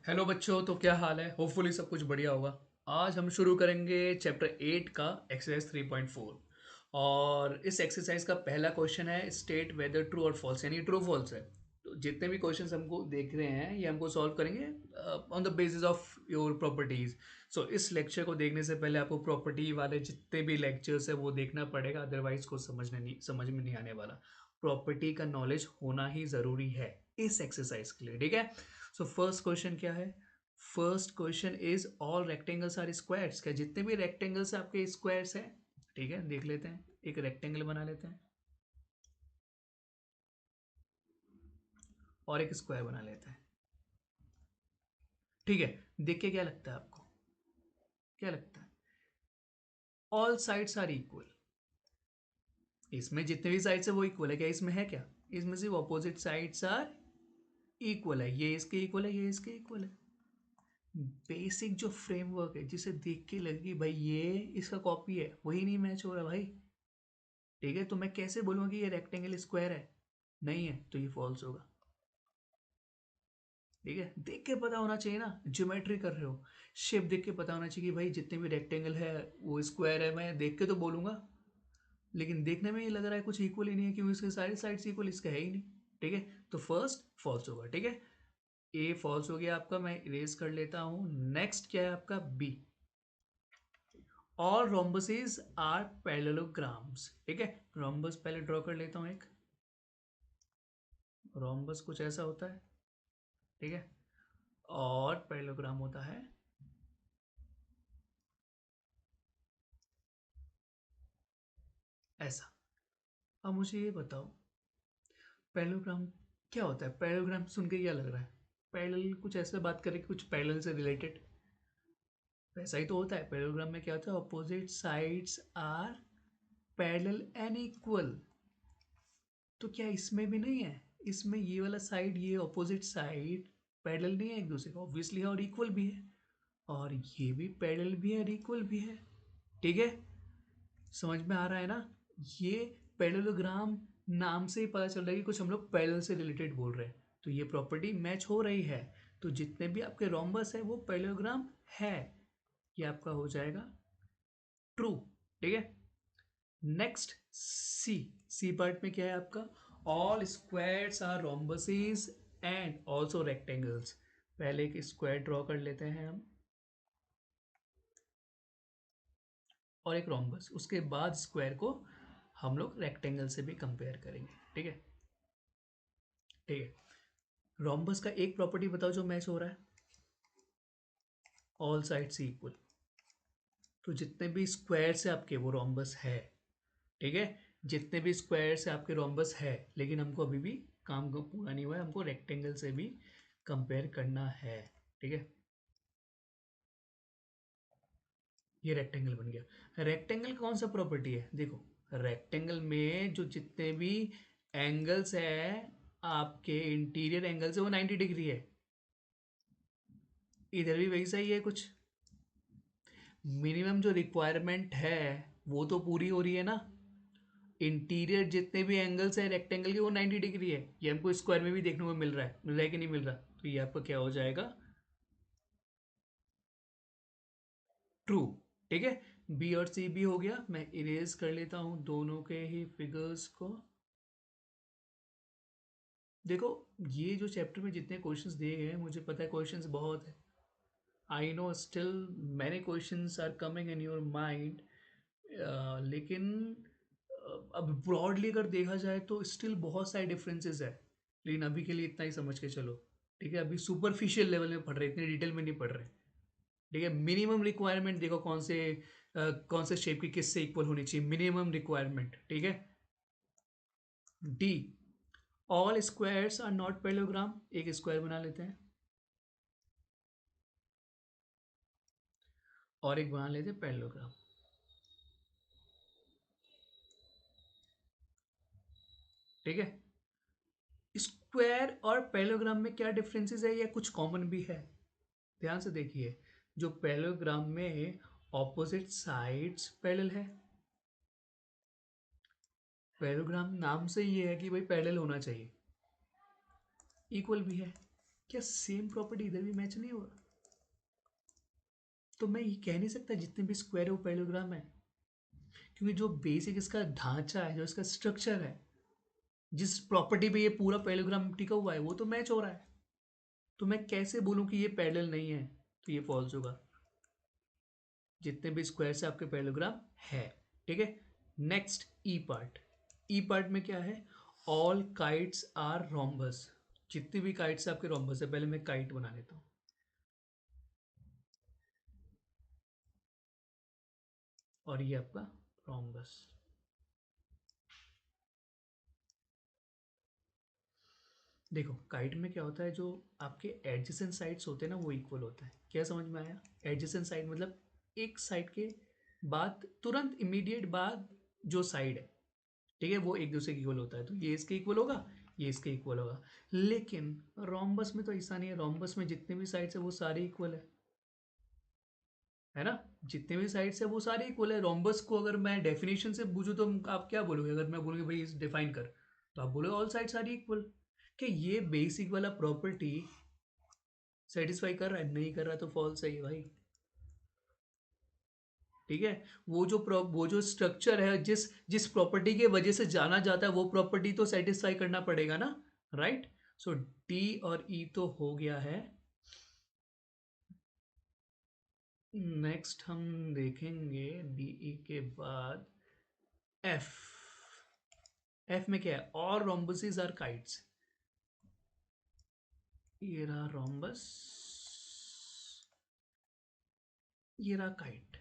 Hello बच्चों, तो क्या हाल है। होपफुली सब कुछ बढ़िया होगा। आज हम शुरू करेंगे चैप्टर 8 का एक्सरसाइज 3.4। और इस एक्सरसाइज का पहला क्वेश्चन है स्टेट वेदर ट्रू और फॉल्स, यानी ट्रू फॉल्स है। तो जितने भी क्वेश्चंस हमको देख रहे हैं ये हमको सॉल्व करेंगे on the basis of your properties. So इस लेक्चर को देखने से पहले आपको प्रॉपर्टी वाले जितने भी लेक्चर्स है वो देखना पड़ेगा, अदरवाइज को समझ में नहीं आने वाला। प्रॉपर्टी का नॉलेज होना ही ज़रूरी है इस एक्सरसाइज के लिए, ठीक है। सो फर्स्ट क्वेश्चन क्या है। First question is all rectangles are squares. क्या जितने भी रेक्टेंगल्स आपके स्क्वायर्स हैं? ठीक है, देख लेते हैं। एक रेक्टेंगल बना लेते हैं और एक स्क्वायर बना लेते हैं। ठीक है, देख के क्या लगता है आपको? क्या लगता है? All sides are equal. इसमें जितने भी साइड्स है वो इक्वल है क्या? इसमें है क्या? इसमें सिर्फ ऑपोजिट साइड्स आर इक्वल है। ये इसके इक्वल है, ये इसके इक्वल है। बेसिक जो फ्रेमवर्क है जिसे देख के लगे भाई ये इसका कॉपी है, वही नहीं मैच हो रहा भाई। ठीक है, तो मैं कैसे बोलूँगा कि ये रेक्टेंगल स्क्वायर है? नहीं है तो ये फॉल्स होगा। ठीक है, देख के पता होना चाहिए ना, ज्योमेट्री कर रहे हो, शेप देख के पता होना चाहिए कि भाई जितने भी रेक्टेंगल है वो स्क्वायर है। मैं देख के तो बोलूँगा, लेकिन देखने में ये लग रहा है कुछ इक्वल ही नहीं है, क्योंकि इसके सारे साइड्स इक्वल, इसका है ही नहीं। ठीक है, तो फर्स्ट फॉल्स होगा। ठीक है, ए फॉल्स हो गया आपका, मैं इरेज कर लेता हूँ। नेक्स्ट क्या है आपका? B, all rhombuses are parallelograms. ठीक है, रोम्बस पहले ड्रॉ कर लेता हूँ एक। रोम्बस कुछ ऐसा होता है, ठीक है, और पैरेललोग्राम होता है ऐसा। अब मुझे ये बताओ पैरेललोग्राम क्या होता है? पैरेललोग्राम सुन के क्या लग रहा है? पैरेलल कुछ ऐसे बात करें कि कुछ पैरेलल से रिलेटेड, वैसा ही तो होता है। पैरेललोग्राम में क्या होता है? Opposite sides are parallel and equal. तो क्या इसमें भी नहीं है? इसमें ये वाला साइड, ये ऑपोजिट साइड पैरेलल नहीं है एक दूसरे को? ऑब्वियसली है, और इक्वल भी है। और ये भी पैरेलल भी है और इक्वल भी है। ठीक है, समझ में आ रहा है ना? ये पैरेललोग्राम नाम से ही पता चल रहा है कि कुछ हम लोग पैरेलल से रिलेटेड बोल रहे हैं। तो ये प्रॉपर्टी मैच हो रही है। तो जितने भी आपके रोम्बस है वो पैरेललोग्राम है। ये आपका हो जाएगा ट्रू। ठीक है, नेक्स्ट सी। सी पार्ट में क्या है आपका? All squares are rhombuses and also rectangles. पहले एक स्क्वायर ड्रॉ कर लेते हैं हम और एक रोम्बस, उसके बाद स्क्वायर को हम लोग रेक्टेंगल से भी कंपेयर करेंगे। ठीक है, ठीक है। रोम्बस का एक प्रॉपर्टी बताओ जो मैच हो रहा है। All sides equal. तो जितने भी स्क्वायर्स है आपके वो रोम्बस है। ठीक है, जितने भी स्क्वायर्स है आपके रोम्बस है, लेकिन हमको अभी भी काम को पूरा नहीं हुआ है, हमको रेक्टेंगल से भी कंपेयर करना है। ठीक है, ये रेक्टेंगल बन गया। रेक्टेंगल कौन सा प्रॉपर्टी है? देखो, रेक्टेंगल में जो जितने भी एंगल्स है आपके, इंटीरियर एंगल्स है वो 90 डिग्री है। इधर भी वैसा ही है कुछ। मिनिमम जो रिक्वायरमेंट है वो तो पूरी हो रही है ना। इंटीरियर जितने भी एंगल्स है रेक्टेंगल के वो 90 डिग्री है। ये हमको स्क्वायर में भी देखने को मिल रहा है कि नहीं मिल रहा? तो ये आपका क्या हो जाएगा? ट्रू। ठीक है, बी और सी भी हो गया। मैं इरेज कर लेता हूँ दोनों के ही फिगर्स को। देखो, ये जो चैप्टर में जितने क्वेश्चंस दिए गए हैं मुझे पता है क्वेश्चंस बहुत है। I know still many questions are coming in your mind, लेकिन अब ब्रॉडली अगर देखा जाए तो स्टिल बहुत सारे डिफरेंसेस है। लेकिन अभी के लिए इतना ही समझ के चलो। ठीक है, अभी सुपरफिशियल लेवल में पढ़ रहे, इतने डिटेल में नहीं पढ़ रहे। ठीक है, मिनिमम रिक्वायरमेंट देखो कौन से शेप की किससे इक्वल होनी चाहिए, मिनिमम रिक्वायरमेंट। ठीक है, D, all squares are not parallelogram. एक स्क्वायर बना लेते हैं और एक बना लेते हैं पैरेललोग्राम। ठीक है, स्क्वायर और पैरेललोग्राम में क्या डिफरेंसेस है या कुछ कॉमन भी है? ध्यान से देखिए, जो पैरेललोग्राम में ऑपोजिट साइड्स पैरेलल है। पैरेललोग्राम नाम से ये है कि भाई पैरेलल होना चाहिए, इक्वल भी है। क्या सेम प्रॉपर्टी इधर भी मैच नहीं हुआ? तो मैं ये कह नहीं सकता जितने भी स्क्वायर है वो पैरेललोग्राम है, क्योंकि जो बेसिक इसका ढांचा है, जो इसका स्ट्रक्चर है, जिस प्रॉपर्टी पे ये पूरा पैरेललोग्राम टिका हुआ है, वो तो मैच हो रहा है। तो मैं कैसे बोलूं कि ये पैरेलल नहीं है? तो ये फॉल्स होगा। जितने भी स्क्वायर से आपके पैरेललोग्राम है। ठीक है। Next E part. E part में क्या है? All kites are rhombus. जितने भी काइट्स आपके रोम्बस है। पहले मैं काइट बना लेता हूँ, और ये आपका रोम्बस। देखो काइट में क्या होता है, जो आपके एडजेसेंट साइड्स होते हैं ना, वो इक्वल होता है। क्या समझ में आया? एडजेसेंट साइड मतलब एक साइड के बाद तुरंत इमीडिएट बाद जो साइड है, ठीक है, वो एक दूसरे के इक्वल होता है। तो ये इसके इक्वल होगा, ये इसके इक्वल होगा। लेकिन रोम्बस में तो ऐसा नहीं है। रोम्बस में जितने भी साइड्स है वो सारे इक्वल है ना? जितने भी साइड्स है वो सारे इक्वल है। रोम्बस को अगर मैं डेफिनेशन से पूछूं तो आप क्या बोलोगे? अगर मैं बोलूँगी भाई डिफाइन कर, तो आप बोलोगे ऑल साइड्स आर इक्वल। कि ये बेसिक वाला प्रॉपर्टी सेटिस्फाई कर रहा है? नहीं कर रहा तो फॉल्स है ये भाई। ठीक है। वो जो स्ट्रक्चर है, जिस जिस प्रॉपर्टी के वजह से जाना जाता है, वो प्रॉपर्टी तो सेटिस्फाई करना पड़ेगा ना, राइट? सो डी और ई तो हो गया है। नेक्स्ट हम देखेंगे डीई के बाद एफ। एफ में क्या है? और रोम्बसिस आर काइट्स। ये रहा रोम्बस, ये रहा काइट।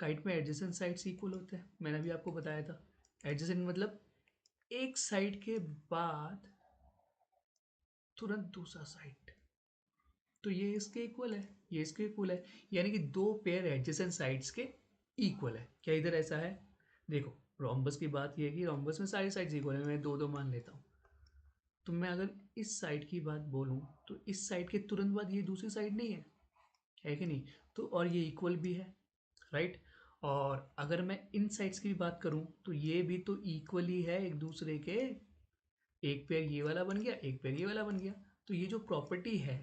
काइट में एडजेसेंट साइड्स इक्वल होते हैं, मैंने भी आपको बताया था। एडजेसेंट मतलब एक साइड के बाद तुरंत दूसरा साइड। तो ये इसके इक्वल है, ये इसके इक्वल है। यानी कि दो पेयर एडजेसेंट साइड्स के इक्वल है। क्या इधर ऐसा है? देखो रोम्बस की बात ये है कि रोम्बस में सारी साइड्स इक्वल है। मैं दो दो मान लेता हूँ। तो मैं अगर इस साइड की बात बोलूँ तो इस साइड के तुरंत बाद ये दूसरी साइड नहीं है कि नहीं? तो और ये इक्वल भी है, राइट? और अगर मैं इन साइड्स की भी बात करूं तो ये भी तो इक्वली है एक दूसरे के। एक पेयर ये वाला बन गया, एक पेयर ये वाला बन गया। तो ये जो प्रॉपर्टी है,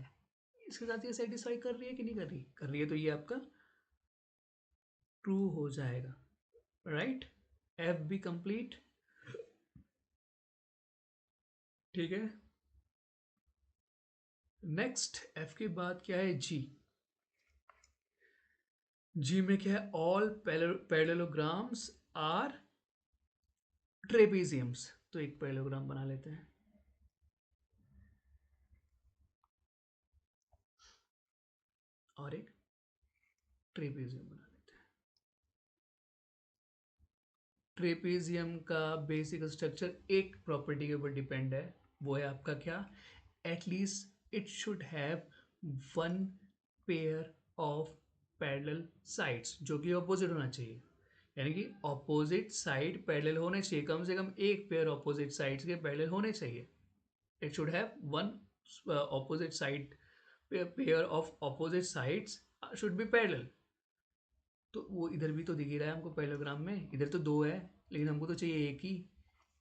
इसके साथ ये सेटिस्फाई कर रही है कि नहीं कर रही? कर रही है, तो ये आपका ट्रू हो जाएगा, राइट? एफ भी कंप्लीट। ठीक है। नेक्स्ट एफ के बाद क्या है? जी। जी में क्या है? All parallelograms are trapeziums. तो एक पैरेललोग्राम बना लेते हैं, और एक ट्रेपेजियम बना लेते हैं। ट्रेपेजियम का बेसिक स्ट्रक्चर एक प्रॉपर्टी के ऊपर डिपेंड है। वो है आपका क्या? At least it should have one pair of parallel sides, जो कि ऑपोजिट होना चाहिए। यानी कि ऑपोजिट साइड पैरेलल होने चाहिए। कम से कम एक पेयर ऑपोजिट साइड्स के पैरेलल होने चाहिए। It should have one opposite side, pair of opposite sides should be parallel. तो वो इधर भी तो दिख ही रहा है हमको पैरेललोग्राम में। इधर तो दो है, लेकिन हमको तो चाहिए एक ही।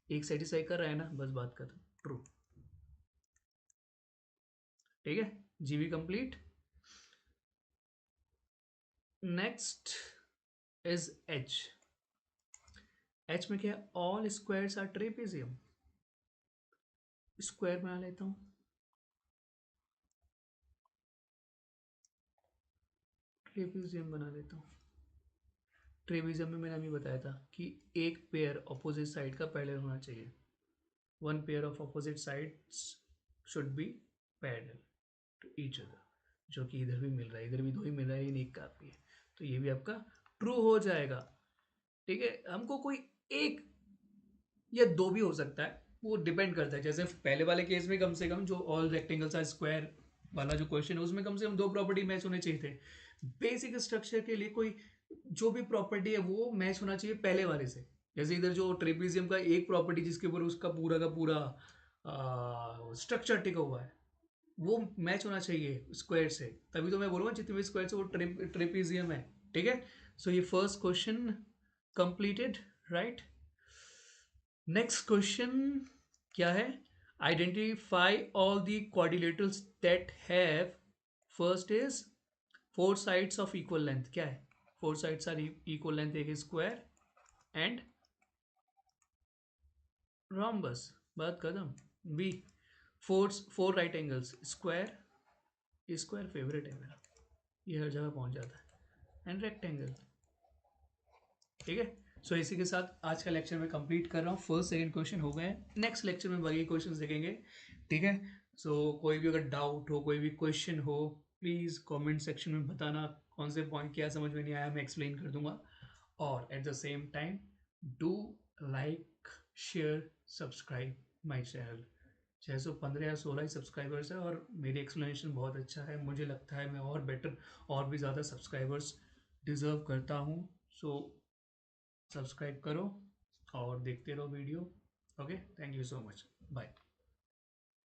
एक सेटिस्फाई कर रहा है ना, बस बात खत्म। ट्रू। ठीक है। GB complete. Next is H. H में क्या है? All squares are trapezium. Square बना लेता हूँ, ट्रेपेजियम बना लेता हूँ। ट्रेपेजियम में मैंने अभी बताया था कि एक पेयर ऑपोजिट साइड का पैरेलल होना चाहिए। One pair of opposite sides should be parallel to each other, जो कि इधर भी मिल रहा है। इधर भी दो ही मिल रहा है, लेकिन एक काफी है। तो ये भी आपका ट्रू हो जाएगा। ठीक है। हमको कोई एक या दो भी हो सकता है, वो डिपेंड करता है। जैसे पहले वाले केस में कम से कम जो ऑल रेक्टेंगल्स आर स्क्वायर वाला जो क्वेश्चन है, उसमें कम से कम दो प्रॉपर्टी मैच होने चाहिए थे। बेसिक स्ट्रक्चर के लिए कोई जो भी प्रॉपर्टी है वो मैच होना चाहिए पहले वाले से। जैसे इधर जो ट्रेपेजियम का एक प्रॉपर्टी जिसके ऊपर उसका पूरा का पूरा स्ट्रक्चर टिका हुआ है, वो मैच होना चाहिए स्क्वायर से। तभी तो मैं बोलूँगा जितने भी स्क्वायर से वो ट्रेपेजियम है। ठीक है। सो ये first question completed, right? Next question क्या है? Identify all the quadrilaterals that have, first is four sides of equal length. क्या है? Four sides are equal length. एक स्क्वायर एंड rhombus. बात खत्म. B, four right angles. Square, square favourite है मेरा, ये हर जगह पहुंच जाता है. And rectangle. ठीक है. सो इसी के साथ आज का लेक्चर मैं कंप्लीट कर रहा हूँ. फर्स्ट सेकंड क्वेश्चन हो गए हैं. नेक्स्ट लेक्चर में बाकी क्वेश्चन देखेंगे. ठीक है. सो कोई भी अगर डाउट हो, कोई भी क्वेश्चन हो, प्लीज़ कमेंट सेक्शन में बताना. कौन से पॉइंट क्या समझ में नहीं आया मैं एक्सप्लेन कर दूंगा. और at the same time do like, share, subscribe my channel. 615 या 16 ही सब्सक्राइबर्स है और मेरी एक्सप्लेनेशन बहुत अच्छा है. मुझे लगता है मैं और बेटर, और भी ज़्यादा सब्सक्राइबर्स डिज़र्व करता हूँ. सो सब्सक्राइब करो और देखते रहो video. Okay, thank you so much. Bye.